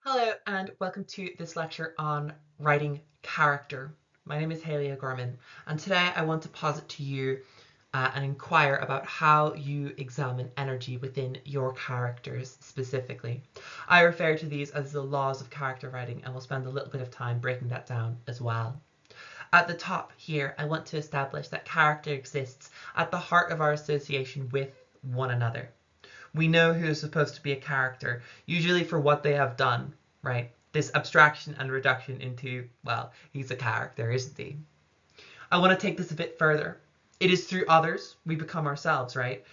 Hello and welcome to this lecture on writing character. My name is Haley O'Gorman and today I want to posit to you and inquire about how you examine energy within your characters specifically. I refer to these as the laws of character writing and we'll spend a little bit of time breaking that down as well. At the top here, I want to establish that character exists at the heart of our association with one another. We know who is supposed to be a character, usually for what they have done, right? This abstraction and reduction into, well, he's a character, isn't he? I want to take this a bit further. It is through others we become ourselves, right?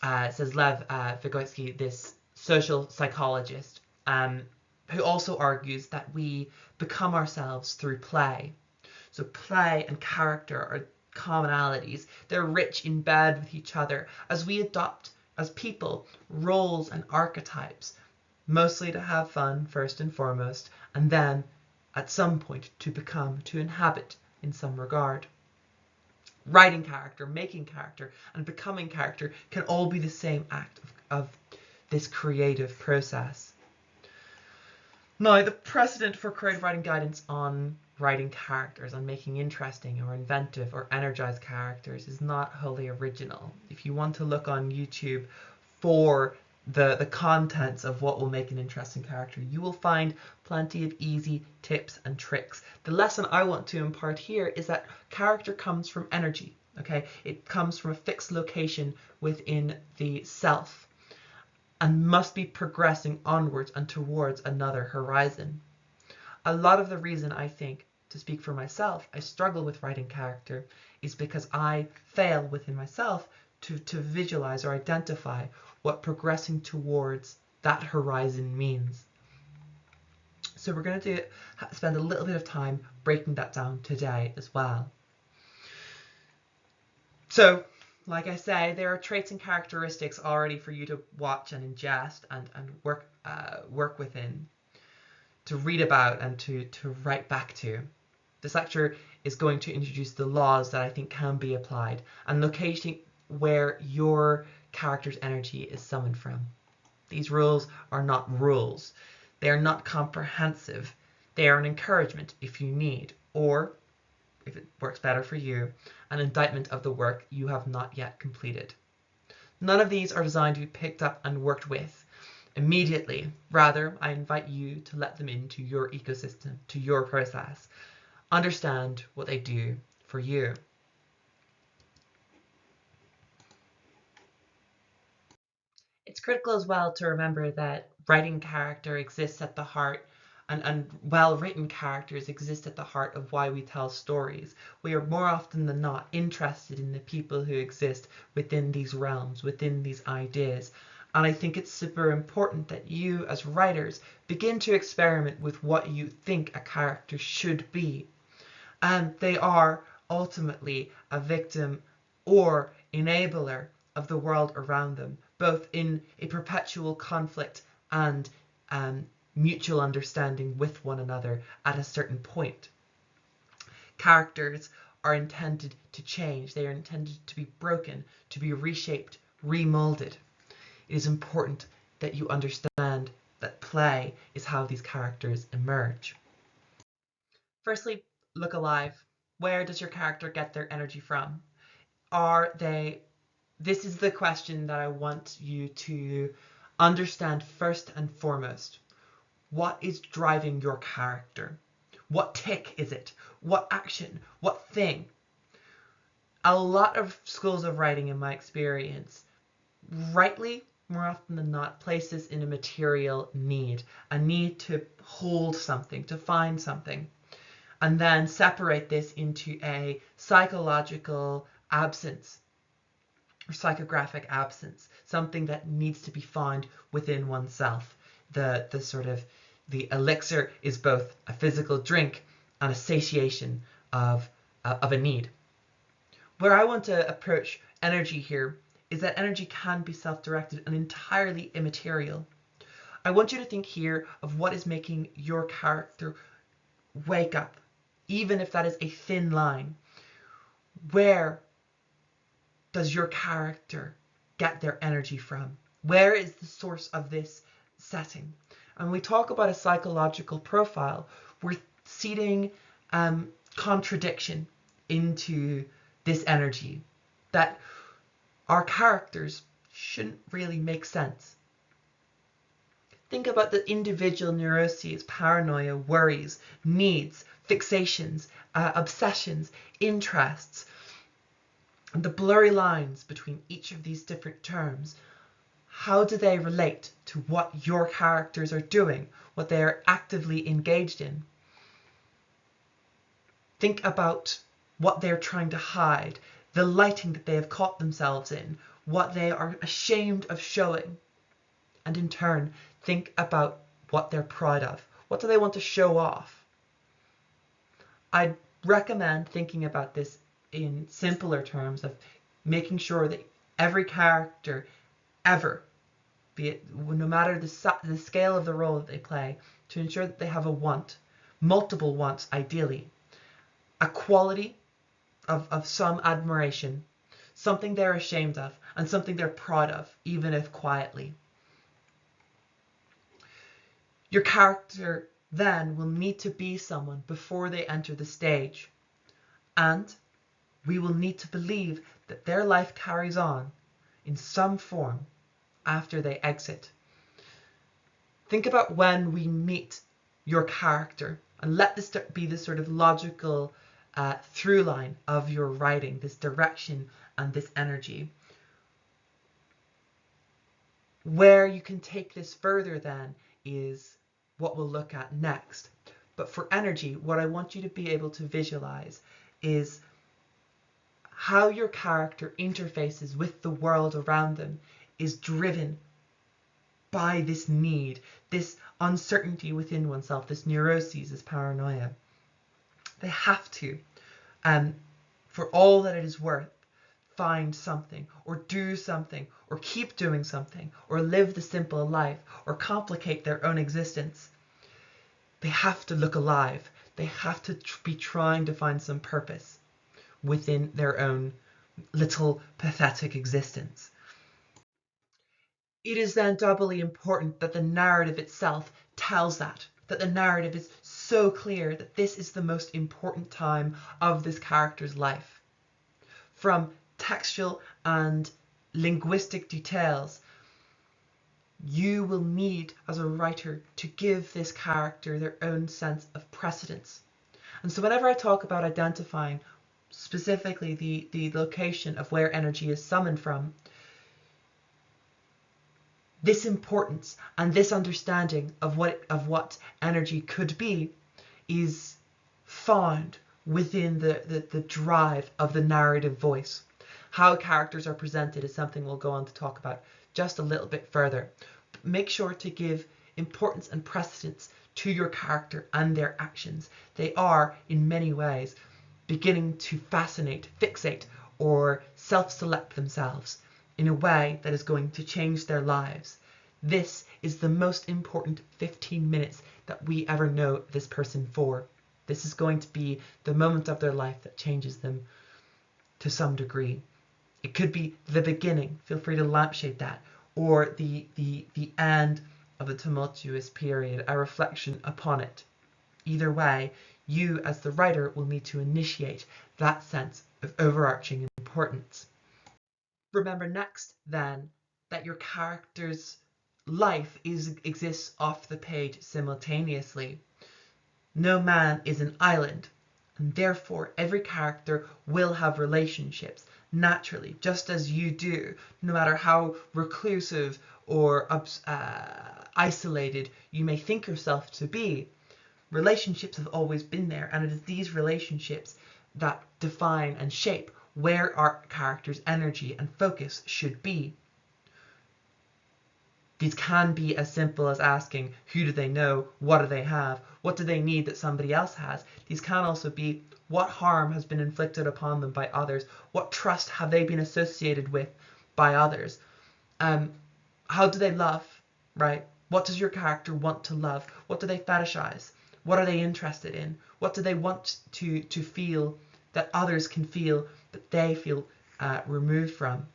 Says Lev Vygotsky, this social psychologist, who also argues that we become ourselves through play. So play and character are commonalities. They're rich in bed with each other as we adopt as people roles and archetypes, mostly to have fun first and foremost, and then at some point to become, to inhabit in some regard. Writing character, making character, and becoming character can all be the same act of this creative process. Now, the precedent for creative writing guidance on writing characters, on making interesting or inventive or energized characters is not wholly original. If you want to look on YouTube for the contents of what will make an interesting character, you will find plenty of easy tips and tricks. The lesson I want to impart here is that character comes from energy, okay? It comes from a fixed location within the self and must be progressing onwards and towards another horizon. A lot of the reason I think, to speak for myself, I struggle with writing character is because I fail within myself to visualize or identify what progressing towards that horizon means. So we're going to spend a little bit of time breaking that down today as well. So, like I say, there are traits and characteristics already for you to watch and ingest and work within, to read about and to write back to. This lecture is going to introduce the laws that I think can be applied and locating where your character's energy is summoned from. These rules are not rules. They are not comprehensive. They are an encouragement if you need, or if it works better for you, an indictment of the work you have not yet completed. None of these are designed to be picked up and worked with immediately. Rather, I invite you to let them into your ecosystem, to your process. Understand what they do for you. It's critical as well to remember that writing character exists at the heart and well-written characters exist at the heart of why we tell stories. We are more often than not interested in the people who exist within these realms, within these ideas. And I think it's super important that you as writers begin to experiment with what you think a character should be. And they are ultimately a victim or enabler of the world around them, both in a perpetual conflict and mutual understanding with one another at a certain point. Characters are intended to change. They are intended to be broken, to be reshaped, remolded. It is important that you understand that play is how these characters emerge. Firstly, look alive. Where does your character get their energy from? This is the question that I want you to understand first and foremost. What is driving your character? What tick is it? What action? What thing? A lot of schools of writing, in my experience, rightly, more often than not, places in a material need, a need to hold something, to find something, and then separate this into a psychological absence or psychographic absence, something that needs to be found within oneself. The elixir is both a physical drink and a satiation of a need. Where I want to approach energy here is that energy can be self-directed and entirely immaterial. I want you to think here of what is making your character wake up, even if that is a thin line. Where does your character get their energy from? Where is the source of this setting? And when we talk about a psychological profile, we're seeding contradiction into this energy, that our characters shouldn't really make sense. Think about the individual neuroses, paranoia, worries, needs, fixations, obsessions, interests, and the blurry lines between each of these different terms. How do they relate to what your characters are doing, what they are actively engaged in? Think about what they're trying to hide, the lighting that they have caught themselves in, what they are ashamed of showing. And in turn, think about what they're proud of. What do they want to show off? I'd recommend thinking about this in simpler terms of making sure that every character ever, be it no matter the scale of the role that they play, to ensure that they have a want, multiple wants ideally, a quality of some admiration, something they're ashamed of, and something they're proud of, even if quietly. Your character then will need to be someone before they enter the stage, and we will need to believe that their life carries on in some form after they exit. Think about when we meet your character, and let this be the sort of logical through line of your writing, this direction and this energy. Where you can take this further then is what we'll look at next. But for energy, what I want you to be able to visualize is how your character interfaces with the world around them is driven by this need, this uncertainty within oneself, this neuroses, this paranoia. They have to, for all that it is worth, find something or do something or keep doing something or live the simple life or complicate their own existence. They have to look alive. They have to be trying to find some purpose within their own little pathetic existence. It is then doubly important that the narrative itself tells that the narrative is so clear that this is the most important time of this character's life. From textual and linguistic details, you will need, as a writer, to give this character their own sense of precedence. And so whenever I talk about identifying specifically the location of where energy is summoned from, this importance and this understanding of what energy could be is found within the drive of the narrative voice. How characters are presented is something we'll go on to talk about just a little bit further. But make sure to give importance and precedence to your character and their actions. They are, in many ways, beginning to fascinate, fixate, or self-select themselves in a way that is going to change their lives. This is the most important 15 minutes that we ever know this person for. This is going to be the moment of their life that changes them to some degree. It could be the beginning, feel free to lampshade that, or the end of a tumultuous period, a reflection upon it. Either way, you as the writer will need to initiate that sense of overarching importance. Remember next then that your character's life exists off the page simultaneously. No man is an island, and therefore every character will have relationships naturally, just as you do, no matter how reclusive or isolated you may think yourself to be. Relationships have always been there, and it is these relationships that define and shape where our character's energy and focus should be. These can be as simple as asking, who do they know? What do they have? What do they need that somebody else has? These can also be, what harm has been inflicted upon them by others? What trust have they been associated with by others? How do they love, right? What does your character want to love? What do they fetishize? What are they interested in? What do they want to feel that others can feel, that they feel removed from?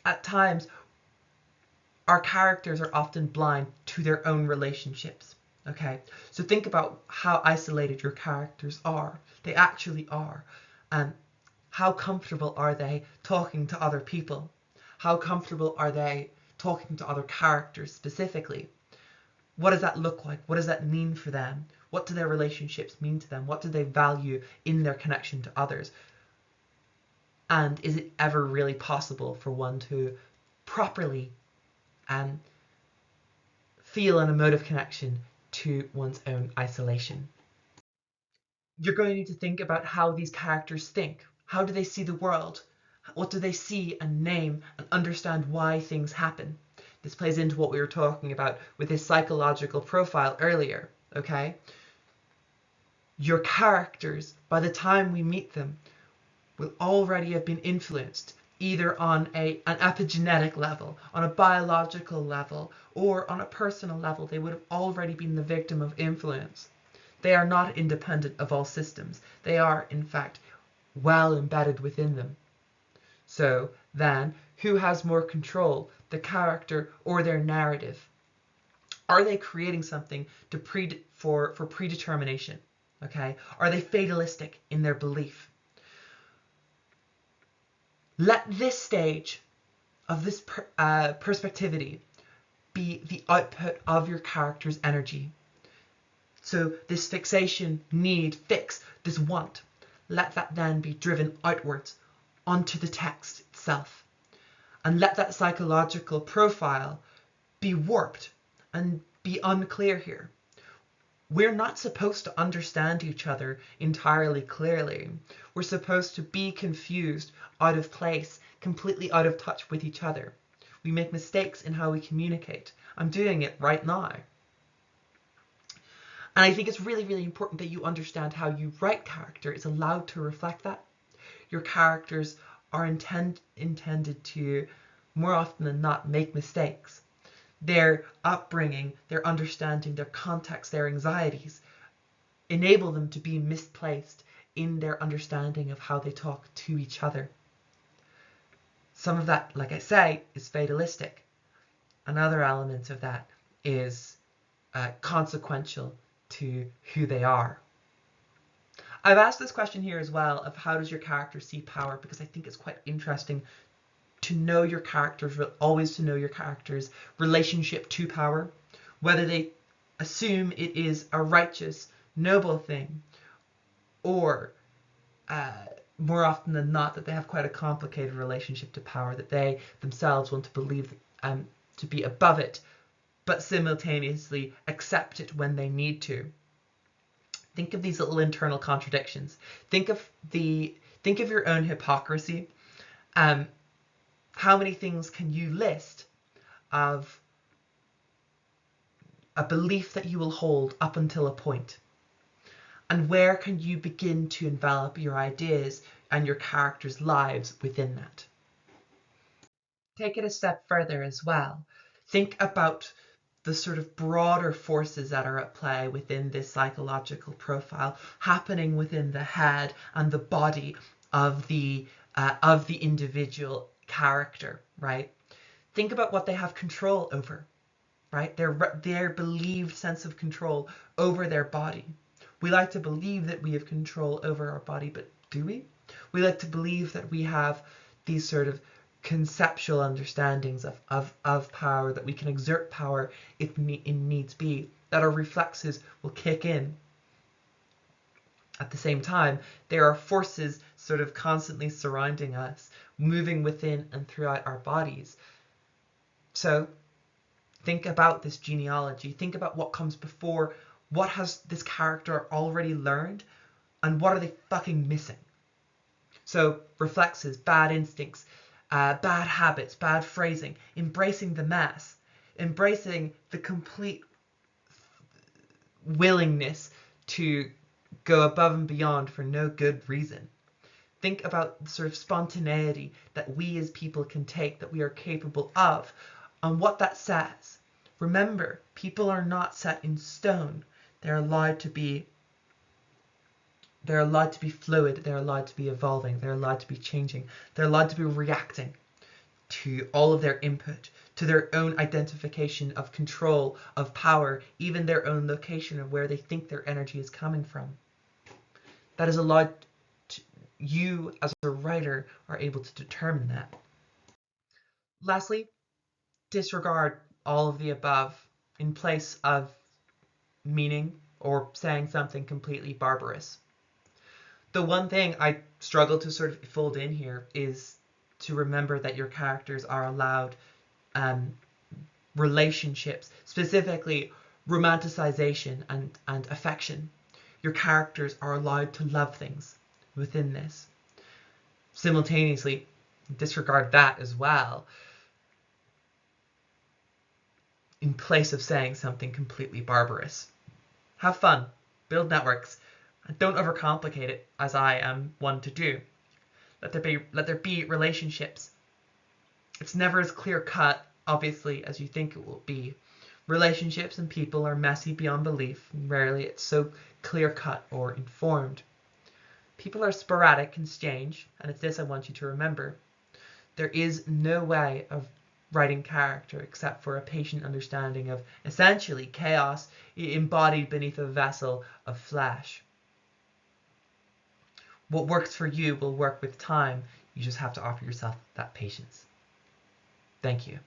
At times, our characters are often blind to their own relationships. Okay, so think about how isolated your characters are. They actually are. And how comfortable are they talking to other people? How comfortable are they talking to other characters specifically? What does that look like? What does that mean for them? What do their relationships mean to them? What do they value in their connection to others? And is it ever really possible for one to properly feel an emotive connection to one's own isolation? You're going to need to think about how these characters think. How do they see the world? What do they see and name and understand why things happen? This plays into what we were talking about with this psychological profile earlier, okay? Your characters, by the time we meet them, will already have been influenced either on an epigenetic level, on a biological level, or on a personal level. They would have already been the victim of influence. They are not independent of all systems. They are, in fact, well embedded within them. So then, who has more control, the character or their narrative? Are they creating something for predetermination? Okay? Are they fatalistic in their belief? Let this stage of this perspectivity be the output of your character's energy. So this fixation, need, fix, this want, let that then be driven outwards onto the text itself. And let that psychological profile be warped and be unclear here. We're not supposed to understand each other entirely clearly. We're supposed to be confused, out of place, completely out of touch with each other. We make mistakes in how we communicate. I'm doing it right now. And I think it's really, really important that you understand how you write character is allowed to reflect that. Your characters are intended to, more often than not, make mistakes. Their upbringing, their understanding, their context, their anxieties enable them to be misplaced in their understanding of how they talk to each other. Some of that, like I say, is fatalistic. Another element of that is consequential to who they are. I've asked this question here as well of how does your character see power, because I think it's quite interesting to know your characters, always to know your character's relationship to power, whether they assume it is a righteous, noble thing, or more often than not that they have quite a complicated relationship to power, that they themselves want to believe to be above it, but simultaneously accept it when they need to. Think of these little internal contradictions. Think of your own hypocrisy. How many things can you list of a belief that you will hold up until a point? And where can you begin to envelop your ideas and your characters' lives within that? Take it a step further as well. Think about the sort of broader forces that are at play within this psychological profile, happening within the head and the body of the individual character, right? Think about what they have control over, right? Their believed sense of control over their body. We like to believe that we have control over our body, but do we? We like to believe that we have these sort of conceptual understandings of power, that we can exert power if needs be, that our reflexes will kick in. At the same time, there are forces sort of constantly surrounding us, moving within and throughout our bodies. So think about this genealogy. Think about what comes before. What has this character already learned? And what are they fucking missing? So reflexes, bad instincts, bad habits, bad phrasing, embracing the mess, embracing the complete willingness to go above and beyond for no good reason. Think about the sort of spontaneity that we as people can take, that we are capable of, and what that says. Remember, people are not set in stone. They're allowed to be fluid, they're allowed to be evolving, they're allowed to be changing, they're allowed to be reacting to all of their input, to their own identification of control, of power, even their own location of where they think their energy is coming from. That is allowed to, you as a writer are able to determine that. Lastly, disregard all of the above in place of meaning or saying something completely barbarous. The one thing I struggle to sort of fold in here is to remember that your characters are allowed relationships, specifically romanticization and affection. Your characters are allowed to love things within this. Simultaneously, disregard that as well in place of saying something completely barbarous. Have fun, build networks, and don't overcomplicate it, as I am one to do. Let there be relationships. It's never as clear cut, obviously, as you think it will be. Relationships and people are messy beyond belief, and rarely it's so clear cut or informed. People are sporadic and strange, and it's this I want you to remember. There is no way of writing character except for a patient understanding of essentially chaos embodied beneath a vessel of flesh. What works for you will work with time. You just have to offer yourself that patience. Thank you.